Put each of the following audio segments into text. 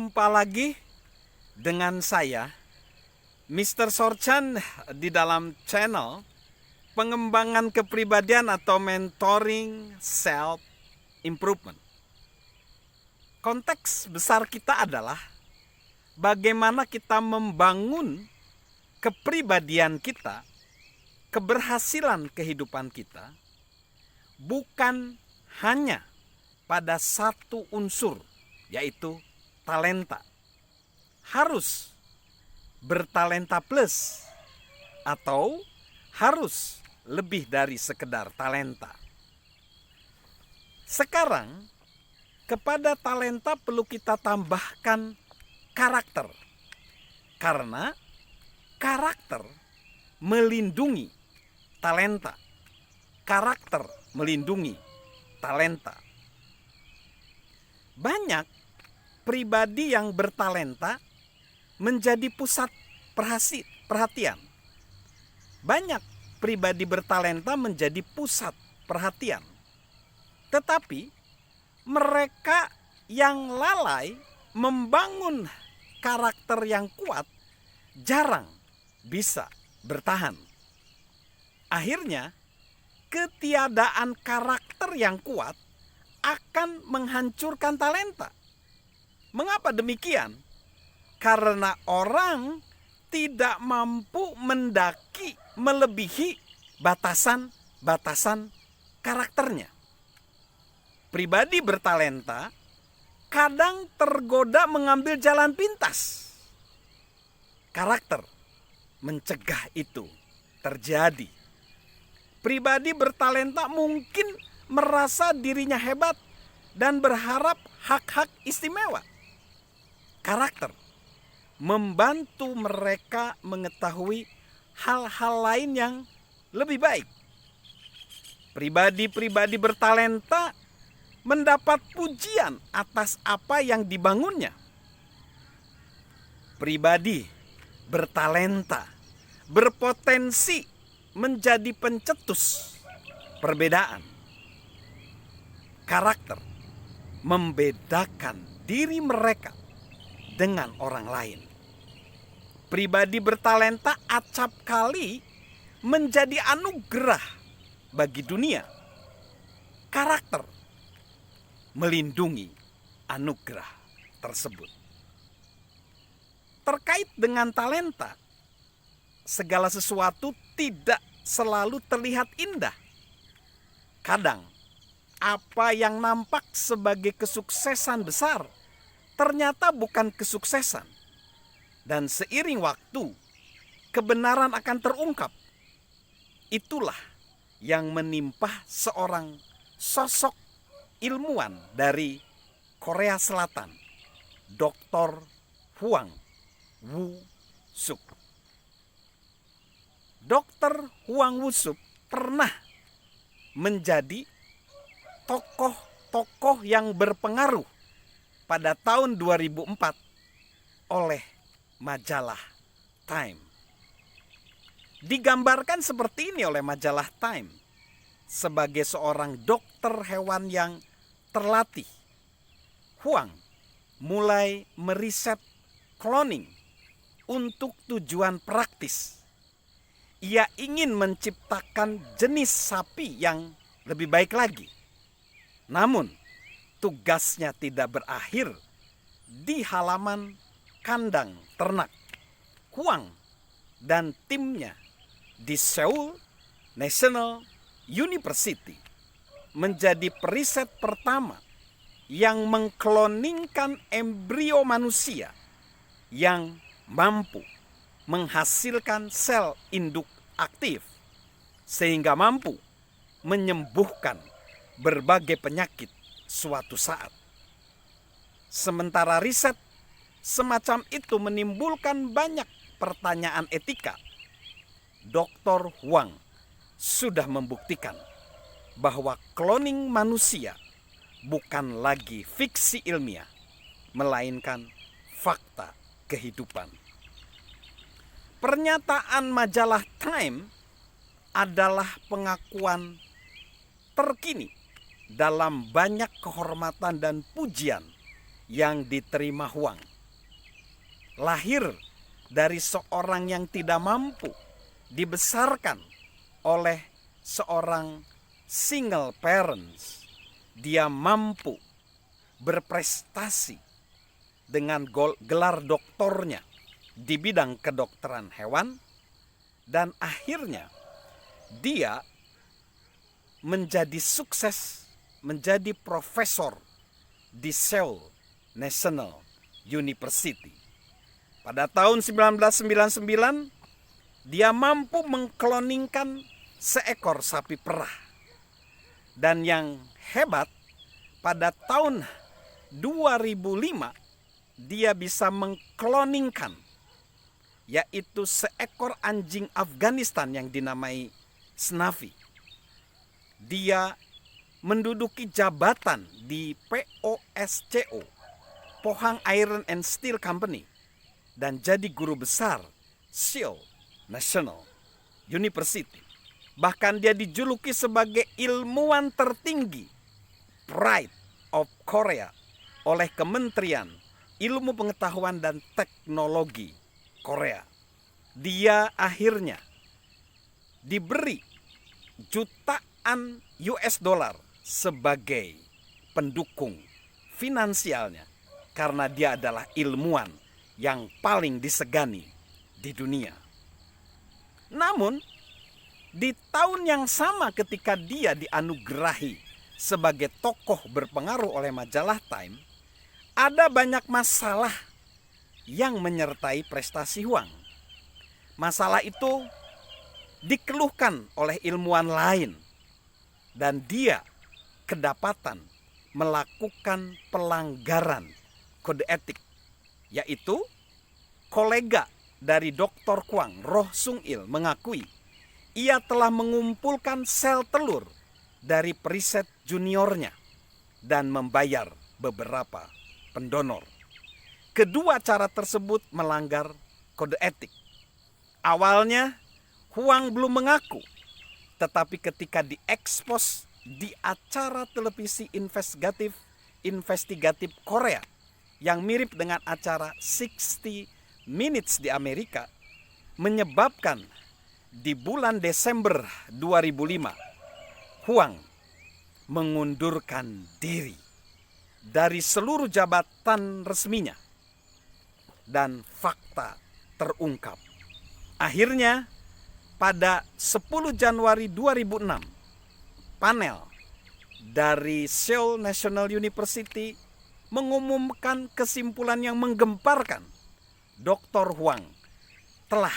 Jumpa lagi dengan saya, Mr. Sorchan, di dalam channel pengembangan kepribadian atau mentoring self improvement. Konteks besar kita adalah bagaimana kita membangun kepribadian kita, keberhasilan kehidupan kita, bukan hanya pada satu unsur, yaitu talenta. Harus bertalenta plus atau harus lebih dari sekedar talenta. Sekarang, kepada talenta perlu kita tambahkan karakter. Karena karakter melindungi talenta. Karakter melindungi talenta. Banyak pribadi yang bertalenta menjadi pusat perhatian. Banyak pribadi bertalenta menjadi pusat perhatian. Tetapi mereka yang lalai membangun karakter yang kuat jarang bisa bertahan. Akhirnya, ketiadaan karakter yang kuat akan menghancurkan talenta. Mengapa demikian? Karena orang tidak mampu mendaki melebihi batasan-batasan karakternya. Pribadi bertalenta kadang tergoda mengambil jalan pintas. Karakter mencegah itu terjadi. Pribadi bertalenta mungkin merasa dirinya hebat dan berharap hak-hak istimewa. Karakter membantu mereka mengetahui hal-hal lain yang lebih baik. Pribadi-pribadi bertalenta mendapat pujian atas apa yang dibangunnya. Pribadi bertalenta berpotensi menjadi pencetus perbedaan. Karakter membedakan diri mereka dengan orang lain. Pribadi bertalenta acap kali menjadi anugerah bagi dunia. Karakter melindungi anugerah tersebut. Terkait dengan talenta, segala sesuatu tidak selalu terlihat indah. Kadang, apa yang nampak sebagai kesuksesan besar ternyata bukan kesuksesan. Dan seiring waktu, kebenaran akan terungkap. Itulah yang menimpa seorang sosok ilmuwan dari Korea Selatan, Dr. Hwang Woo-suk. Dr. Hwang Woo-suk pernah menjadi tokoh-tokoh yang berpengaruh pada tahun 2004 oleh majalah Time. Digambarkan seperti ini oleh majalah Time. Sebagai seorang dokter hewan yang terlatih, Hwang mulai meriset cloning untuk tujuan praktis. Ia ingin menciptakan jenis sapi yang lebih baik lagi. Namun, tugasnya tidak berakhir di halaman kandang ternak. Hwang dan timnya di Seoul National University menjadi periset pertama yang mengkloningkan embrio manusia yang mampu menghasilkan sel induk aktif sehingga mampu menyembuhkan berbagai penyakit suatu saat. Sementara riset semacam itu menimbulkan banyak pertanyaan etika, Dr. Hwang sudah membuktikan bahwa cloning manusia bukan lagi fiksi ilmiah, melainkan fakta kehidupan. Pernyataan majalah Time adalah pengakuan terkini dalam banyak kehormatan dan pujian yang diterima Hwang lahir dari seorang yang tidak mampu, dibesarkan oleh seorang single parents. Dia mampu berprestasi dengan gelar doktornya di bidang kedokteran hewan, dan akhirnya dia menjadi sukses, menjadi profesor di Seoul National University. Pada tahun 1999, dia mampu mengkloningkan seekor sapi perah. Dan yang hebat, pada tahun 2005, dia bisa mengkloningkan, yaitu seekor anjing Afghanistan yang dinamai Snuffy. Dia menduduki jabatan di POSCO, Pohang Iron and Steel Company, dan jadi guru besar Seoul National University. Bahkan dia dijuluki sebagai ilmuwan tertinggi Pride of Korea oleh Kementerian Ilmu Pengetahuan dan Teknologi Korea. Dia akhirnya diberi jutaan US dollar sebagai pendukung finansialnya karena dia adalah ilmuwan yang paling disegani di dunia. Namun, di tahun yang sama ketika dia dianugerahi sebagai tokoh berpengaruh oleh majalah Time, ada banyak masalah yang menyertai prestasi Huang. Masalah itu dikeluhkan oleh ilmuwan lain, dan dia kedapatan melakukan pelanggaran kode etik, yaitu kolega dari Dr. Kwang, Roh Sung Il, mengakui ia telah mengumpulkan sel telur dari periset juniornya dan membayar beberapa pendonor. Kedua cara tersebut melanggar kode etik. Awalnya Huang belum mengaku, tetapi ketika diekspos di acara televisi investigatif Korea yang mirip dengan acara 60 Minutes di Amerika, menyebabkan di bulan Desember 2005 Huang mengundurkan diri dari seluruh jabatan resminya, dan fakta terungkap. Akhirnya pada 10 Januari 2006, panel dari Seoul National University mengumumkan kesimpulan yang menggemparkan. Dr. Huang telah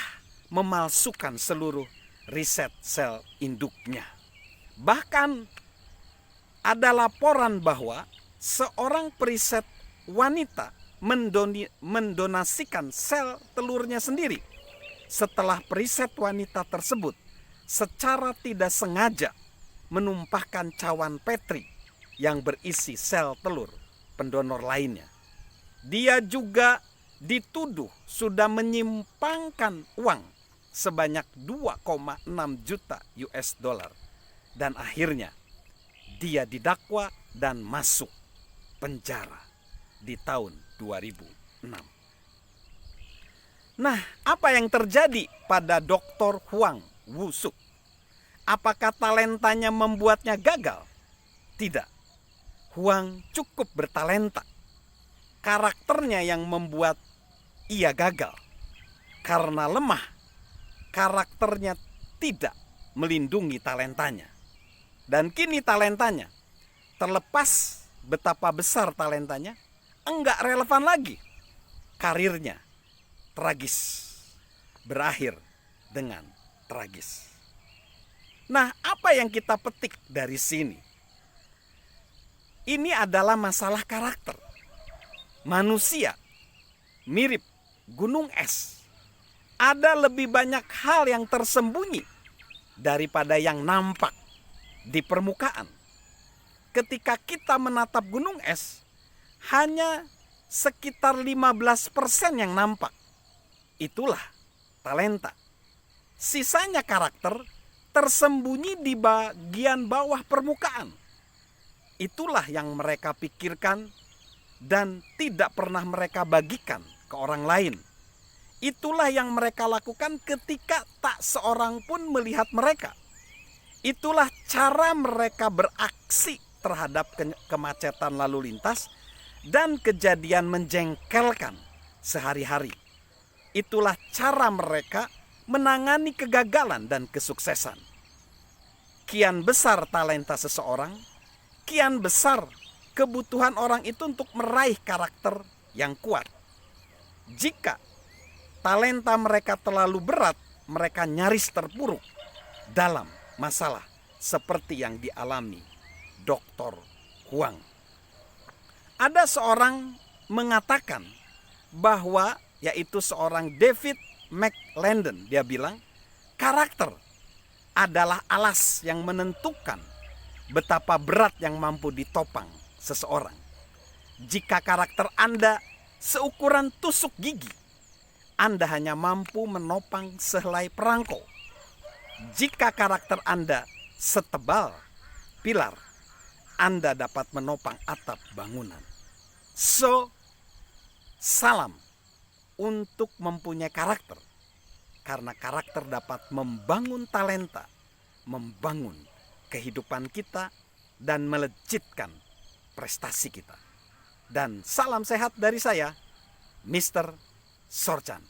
memalsukan seluruh riset sel induknya. Bahkan ada laporan bahwa seorang periset wanita mendonasikan sel telurnya sendiri setelah periset wanita tersebut secara tidak sengaja menumpahkan cawan Petri yang berisi sel telur pendonor lainnya. Dia juga dituduh sudah menyimpangkan uang sebanyak 2,6 juta US dollar, dan akhirnya dia didakwa dan masuk penjara di tahun 2006. Nah, apa yang terjadi pada Dr. Huang Wusuk? Apakah talentanya membuatnya gagal? Tidak. Huang cukup bertalenta. Karakternya yang membuat ia gagal. Karena lemah, karakternya tidak melindungi talentanya. Dan kini talentanya, terlepas betapa besar talentanya, enggak relevan lagi. Karirnya tragis, berakhir dengan tragis. Nah, apa yang kita petik dari sini? Ini adalah masalah karakter. Manusia mirip gunung es. Ada lebih banyak hal yang tersembunyi daripada yang nampak di permukaan. Ketika kita menatap gunung es, hanya sekitar 15% yang nampak. Itulah talenta. Sisanya karakter tersembunyi di bagian bawah permukaan. Itulah yang mereka pikirkan dan tidak pernah mereka bagikan ke orang lain Itulah yang mereka lakukan ketika tak seorang pun melihat mereka. Itulah cara mereka beraksi terhadap kemacetan lalu lintas dan kejadian menjengkelkan sehari-hari. Itulah cara mereka menangani kegagalan dan kesuksesan. Kian besar talenta seseorang, kian besar kebutuhan orang itu untuk meraih karakter yang kuat. Jika talenta mereka terlalu berat, mereka nyaris terpuruk dalam masalah seperti yang dialami Dr. Huang. Ada seorang mengatakan bahwa, yaitu seorang David McLendon, dia bilang, karakter adalah alas yang menentukan betapa berat yang mampu ditopang seseorang. Jika karakter Anda seukuran tusuk gigi, Anda hanya mampu menopang sehelai perangko. Jika karakter Anda setebal pilar, Anda dapat menopang atap bangunan. So, salam untuk mempunyai karakter. Karena karakter dapat membangun talenta, membangun kehidupan kita, dan melejitkan prestasi kita. Dan salam sehat dari saya, Mr. Sorchan.